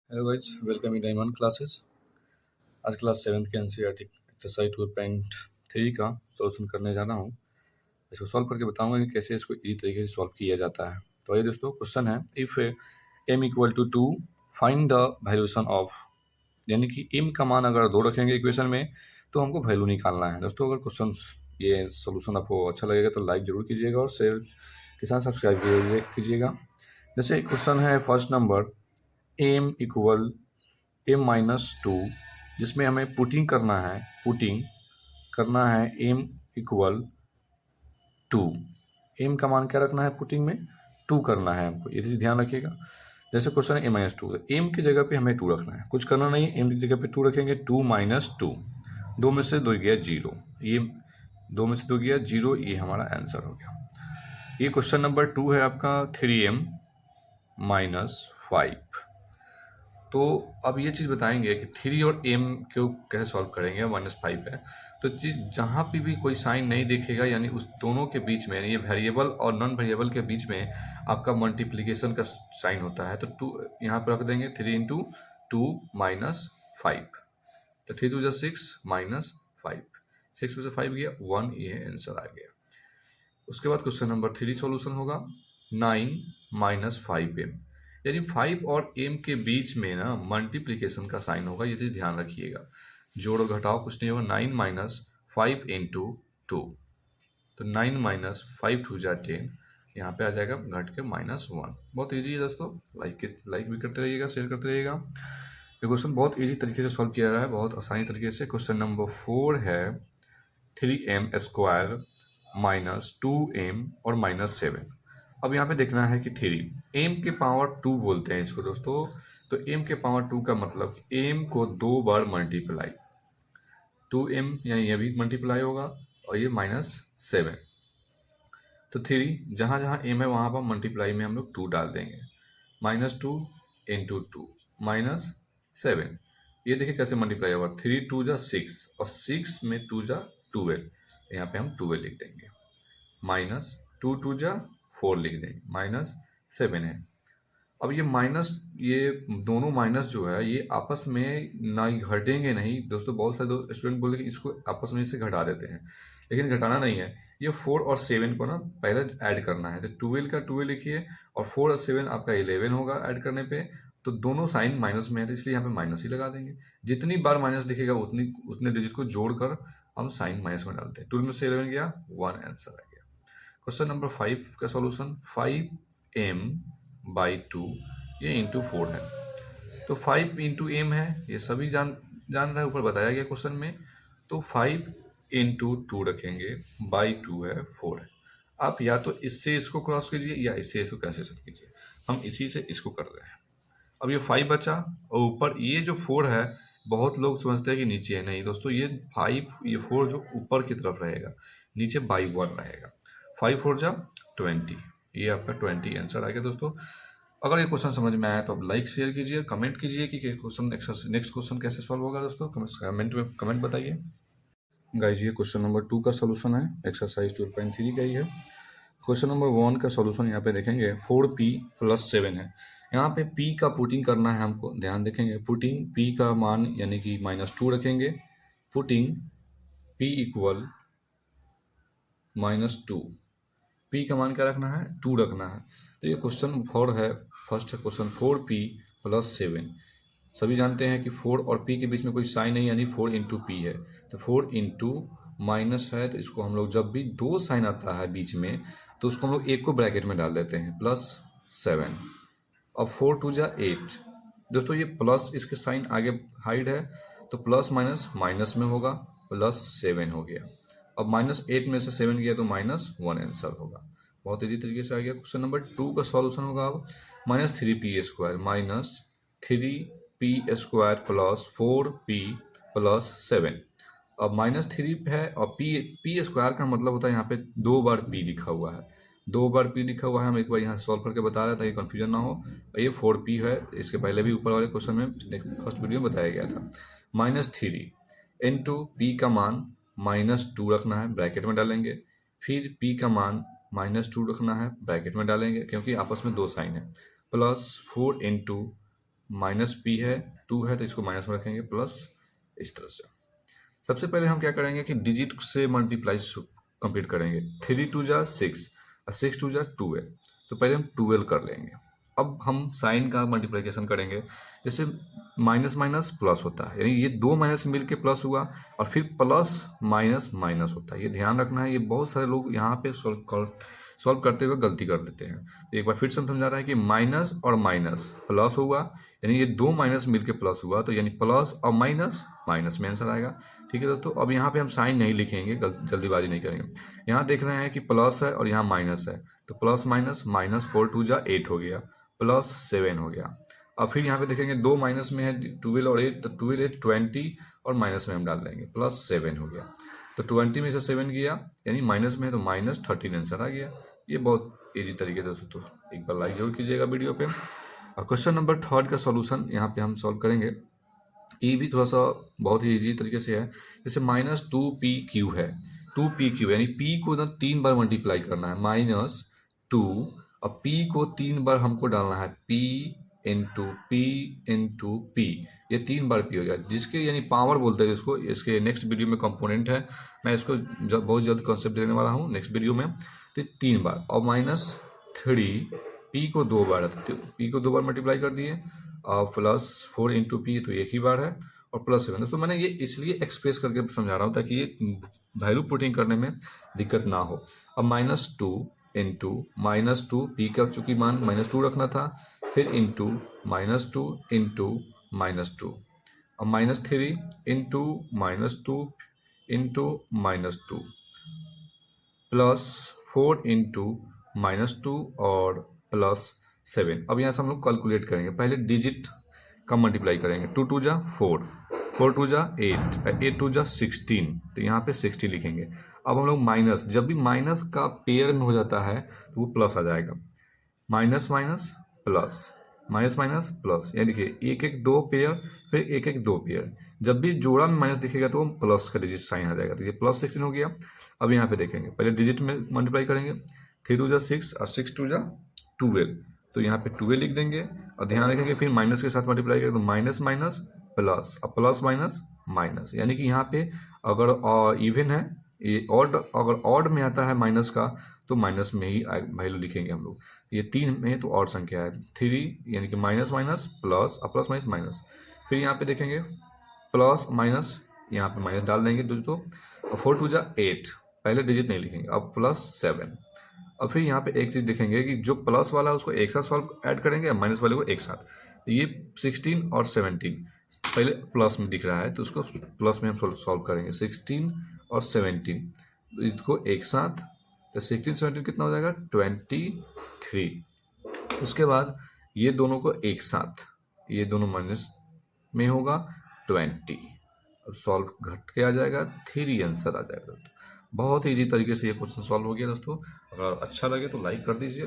Hello guys, welcome in diamond classes. आज class 7th के NCERT exercise 2.3 का solution करने जा रहा हूँ। इसको सॉल्व करके बताऊंगा कि कैसे इसको इजी तरीके से सॉल्व किया जाता है। तो ये दोस्तों क्वेश्चन है, if m equal to 2 find the valuation of, यानी कि m का मान अगर 2 रखेंगे इक्वेशन में तो हमको वैल्यू निकालना है। दोस्तों अगर क्वेश्चन ये सोल्यूशन आपको अच्छा लगेगा तो लाइक जरूर कीजिएगा और शेयर के साथ सब्सक्राइब कीजिएगा। जैसे क्वेश्चन है first number, m equal m-2, जिसमें हमें पुटिंग करना है m इक्वल 2। m का मान क्या रखना है, पुटिंग में 2 करना है हमको, ये चीज़ ध्यान रखिएगा। जैसे क्वेश्चन है m-2, m की जगह पे हमें 2 रखना है, कुछ करना नहीं है, m की जगह पे 2 रखेंगे। 2 माइनस 2, 2 में से 2 गया 0, ये 2 में से 2 गया 0, ये हमारा आंसर हो गया। ये क्वेश्चन नंबर 2 है आपका 3m-5। तो अब ये चीज़ बताएंगे कि 3 और m को कैसे सॉल्व करेंगे, -5 है। तो चीज़ जहाँ पे भी कोई साइन नहीं दिखेगा, यानी उस दोनों के बीच में, यानी ये वेरिएबल और नॉन वेरिएबल के बीच में आपका मल्टीप्लिकेशन का साइन होता है। तो 2 यहाँ पर रख देंगे, 3 इंटू 2 -5, तो 3 2 6 -5, 6 में से 5 गया 1, ये आंसर आ गया। उसके बाद क्वेश्चन नंबर 3 सॉल्यूशन होगा 9 - 5m, यानी 5 और m के बीच में ना मल्टीप्लिकेशन का साइन होगा, ये चीज़ ध्यान रखिएगा। जोड़ और घटाओ कुछ नहीं होगा, 9 माइनस 5 इंटू 2, तो 9 माइनस 5 2 जा 10, यहाँ पे आ जाएगा घट के -1। बहुत इजी है दोस्तों, लाइक भी करते रहिएगा, शेयर करते रहिएगा। ये क्वेश्चन बहुत इजी तरीके से सॉल्व किया गया है, बहुत आसानी तरीके से। क्वेश्चन नंबर 4 है 3m² -2m और -7। अब यहाँ पे देखना है कि 3 m के पावर 2 बोलते हैं इसको दोस्तों। तो m के पावर 2 का मतलब m को 2 बार मल्टीप्लाई, 2m यानी ये भी मल्टीप्लाई होगा और ये -7। तो 3 जहाँ जहाँ m है वहाँ पर मल्टीप्लाई में हम लोग 2 डाल देंगे, -2 इंटू 2 -7। ये देखिए कैसे मल्टीप्लाई होगा, 3 2 जा 6 और 6 में 2 जा 12, यहाँ पे हम 12 लिख देंगे, -2 2 जा 4 लिख देंगे, -7 है। अब ये माइनस, ये दोनों माइनस जो है ये आपस में ना ही घटेंगे नहीं दोस्तों। बहुत सारे स्टूडेंट बोलते हैं कि इसको आपस में से घटा देते हैं, लेकिन घटाना नहीं है। ये 4 और 7 को ना पहले ऐड करना है, तो 12 का 12 लिखिए और 4 और 7 आपका 11 होगा ऐड करने पे। तो दोनों साइन माइनस में है, तो इसलिए यहाँ पे माइनस ही लगा देंगे। जितनी बार माइनस दिखेगा उतने डिजिट को जोड़कर हम साइन माइनस में डालते हैं। 12 में से 11 गया 1, आंसर आ गया। क्वेश्चन नंबर 5 का सॉल्यूशन, 5m/2, ये इंटू 4 है। तो 5 इंटू एम है, ये सभी जान रहे हैं, ऊपर बताया गया क्वेश्चन में। तो 5 इंटू 2 रखेंगे, बाई 2 है 4 है। आप या तो इससे इसको क्रॉस कीजिए या इससे इसको कैंसिल कीजिए, हम इसी से इसको कर रहे हैं। अब ये 5 बचा और ऊपर ये जो 4 है, बहुत लोग समझते हैं कि नीचे है, नहीं दोस्तों, ये 5 ये 4 जो ऊपर की तरफ रहेगा, नीचे बाई 1 रहेगा। 5 4 जा 20, ये आपका 20 आंसर आ गया दोस्तों। अगर ये क्वेश्चन समझ में आया तो आप लाइक शेयर कीजिए, कमेंट कीजिए कि क्वेश्चन नेक्स्ट क्वेश्चन कैसे सॉल्व होगा दोस्तों, कमेंट में कमेंट बताइए। गाइस ये क्वेश्चन नंबर 2 का सॉल्यूशन है, एक्सरसाइज 2.3 का ही है। क्वेश्चन नंबर 1 का सॉल्यूशन यहाँ पे देखेंगे, 4p + 7 है। यहाँ पे p का पुटिंग करना है हमको, ध्यान देखेंगे। पुटिंग p का मान यानी कि -2 रखेंगे, पुटिंग p इक्वल -2, p का मान क्या रखना है, 2 रखना है। तो ये क्वेश्चन 4 है, फर्स्ट है क्वेश्चन, 4p + 7। सभी जानते हैं कि 4 और p के बीच में कोई साइन नहीं, यानी 4 इंटू पी है। तो 4 इंटू माइनस है, तो इसको हम लोग जब भी 2 साइन आता है बीच में तो उसको हम लोग एक को ब्रैकेट में डाल देते हैं, +7। अब 4 2 जा 8, दोस्तों ये प्लस इसके साइन आगे हाइड है, तो प्लस माइनस माइनस में होगा, +7 हो गया। अब -8 में से 7 गया तो -1 आंसर होगा। बहुत इजी तरीके से आ गया। क्वेश्चन नंबर 2 का सॉल्यूशन होगा अब, -3p² -3p² + 4p + 7। अब -3 है और p² का मतलब होता है यहाँ पे 2 बार p लिखा हुआ है, 2 बार p लिखा हुआ है। हम एक बार यहाँ सॉल्व करके बता रहे हैं ताकि कन्फ्यूजन ना हो। और ये 4p है, इसके पहले भी ऊपर वाले क्वेश्चन में फर्स्ट वीडियो में बताया गया था। -3 इंटू p का मान -2 रखना है, ब्रैकेट में डालेंगे। फिर p का मान -2 रखना है, ब्रैकेट में डालेंगे क्योंकि आपस में 2 साइन है, +4 इंटू माइनस पी है, 2 है तो इसको माइनस में रखेंगे, प्लस इस तरह से। सबसे पहले हम क्या करेंगे कि डिजिट से मल्टीप्लाई कंप्लीट करेंगे। 3 2 जा 6 और 6 2 जा 12, तो पहले हम 12 कर लेंगे। अब हम साइन का मल्टीप्लिकेशन करेंगे। जैसे माइनस माइनस प्लस होता है, यानी ये दो माइनस मिल के प्लस हुआ और फिर प्लस माइनस माइनस होता है। ये ध्यान रखना है, ये बहुत सारे लोग यहाँ पे सॉल्व करते हुए गलती कर देते हैं। तो एक बार फिर से हम समझा रहा है कि माइनस और माइनस प्लस हुआ, यानी ये दो माइनस मिलके प्लस हुआ, तो यानी प्लस और माइनस माइनस में आंसर आएगा। ठीक है दोस्तों, अब यहाँ पे हम साइन नहीं लिखेंगे, जल्दीबाजी नहीं करेंगे। यहाँ देख रहे हैं कि प्लस है और यहाँ माइनस है, तो प्लस माइनस माइनस 4 2 जा 8 हो गया, प्लस 7 हो गया। अब फिर यहाँ पे देखेंगे दो माइनस में है 12 और 8, तो 12 8 20 और माइनस में हम डाल देंगे, प्लस 7 हो गया। तो 20 में से 7 गया, यानी माइनस में है तो -13 आंसर आ गया। ये बहुत ईजी तरीके से दोस्तों, एक बार लाइक जरूर कीजिएगा वीडियो पे। और क्वेश्चन नंबर 3 का सॉल्यूशन यहाँ पे हम सॉल्व करेंगे। ये भी थोड़ा सा बहुत ही इजी तरीके से है। जैसे -2pq है, 2pq यानी p को ना 3 बार मल्टीप्लाई करना है, -2, और p को 3 बार हमको डालना है, p into P into P, ये 3 बार p हो जाए, जिसके यानी पावर बोलते हैं इसको। इसके नेक्स्ट वीडियो में कंपोनेंट है, मैं इसको बहुत जल्द कॉन्सेप्ट देने वाला हूँ नेक्स्ट वीडियो में। तो 3 बार, और -3 p को 2 बार, तो p को 2 बार मल्टीप्लाई कर दिए, और +4 इंटू पी तो एक ही बार है, और +7। दोस्तों मैंने ये इसलिए एक्सप्रेस करके समझा रहा हूँ ताकि ये वैल्यू पुटिंग करने में दिक्कत ना हो। अब -2 इंटू -2, पी का चूंकि मान -2 रखना था, फिर इंटू -2 इंटू -2, और -3 इंटू -2 इंटू -2, +4 इंटू -2 और +7। अब यहाँ से हम लोग कैलकुलेट करेंगे, पहले डिजिट का मल्टीप्लाई करेंगे। 2 2 जा 4, 4 2 जा 8, 8 2 जा 16, तो यहाँ पे 60 लिखेंगे। अब हम लोग माइनस, जब भी माइनस का पेयर में हो जाता है तो वो प्लस आ जाएगा, minus minus plus, minus minus plus, यानी देखिए एक एक दो पेयर, फिर एक एक दो पेयर, जब भी जोड़ा में माइनस दिखेगा तो प्लस का डिजिट साइन आ जाएगा, तो ये +16 हो गया। अब यहाँ पे देखेंगे, पहले डिजिट में मल्टीप्लाई करेंगे, 3 2 जा 6 और 6 2 जा 12, तो यहाँ पे 12 लिख देंगे। और ध्यान रखेंगे फिर माइनस के साथ मल्टीप्लाई करेंगे तो माइनस माइनस प्लस, और प्लस माइनस माइनस, यानी कि यहाँ पे अगर इवन है, ये ऑड, अगर ऑड में आता है माइनस का तो माइनस में ही वैल्यू लिखेंगे हम लोग। ये 3 में तो ऑड संख्या है, 3 यानी कि माइनस माइनस प्लस, और प्लस माइनस माइनस, फिर यहाँ पे देखेंगे प्लस माइनस, यहाँ पे माइनस डाल देंगे दोस्तों। और 4 2 जा 8, पहले डिजिट नहीं लिखेंगे, अब +7। और फिर यहाँ पे एक चीज़ देखेंगे कि जो प्लस वाला है उसको एक साथ सॉल्व ऐड करेंगे, माइनस वाले को एक साथ। तो ये 16 और 17 पहले प्लस में दिख रहा है तो उसको प्लस में हम सॉल्व करेंगे, 16 और 17, तो इसको एक साथ, तो 16 17 कितना हो जाएगा 23। उसके बाद ये दोनों को एक साथ, ये दोनों माइनस में होगा 20, अब सॉल्व घट के आ जाएगा 3 आंसर आ जाएगा दोस्तों। बहुत ही इजी तरीके से ये क्वेश्चन सॉल्व हो गया दोस्तों। अगर अच्छा लगे तो लाइक कर दीजिए।